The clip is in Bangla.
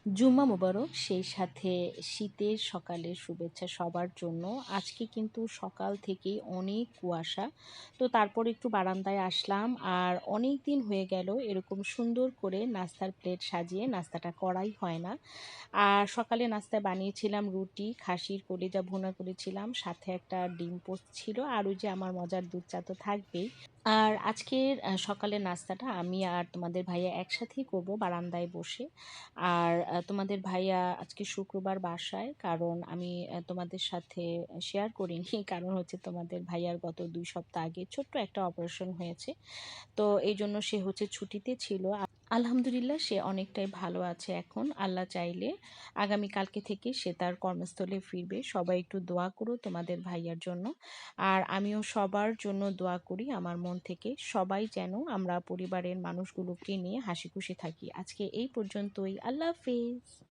জুম্মা মোবারক, সেই সাথে শীতের সকালের শুভেচ্ছা সবার জন্য। আজকে কিন্তু সকাল থেকেই অনেক কুয়াশা। তো তারপর একটু বারান্দায় আসলাম, আর অনেক দিন হয়ে গেল এরকম সুন্দর করে নাস্তার প্লেট সাজিয়ে নাস্তাটা করাই হয় না। আর সকালে নাস্তায় বানিয়েছিলাম রুটি, খাসির কলিজা ভুনা করেছিলাম, সাথে একটা ডিম পোস্ট ছিল, আর ওই যে আমার মজার দুধ চা তো থাকবেই। আর আজকের সকালের নাস্তাটা আমি আর তোমাদের ভাইয়া একসাথেই করব বারান্দায় বসে। আর তোমাদের ভাইয়া আজকে শুক্রবার বাসায়, কারণ আমি তোমাদের সাথে শেয়ার করিনি কারণ হচ্ছে তোমাদের ভাইয়ার গত 2 সপ্তাহ আগে ছোট্ট একটা অপারেশন হয়েছে। তো এই জন্য সে হচ্ছে ছুটিতে ছিল। আলহামদুলিল্লাহ সে অনেকটাই ভালো আছে এখন। আল্লাহ চাইলে আগামীকালকে থেকে সে তার কর্মস্থলে ফিরবে। সবাই একটু দোয়া করো তোমাদের ভাইয়ার জন্য। আর আমিও সবার জন্য দোয়া করি আমার মন থেকে, সবাই যেন আমরা পরিবারের মানুষগুলোকে নিয়ে হাসি খুশি থাকি। আজকে এই পর্যন্তই। আল্লাহ হাফিজ।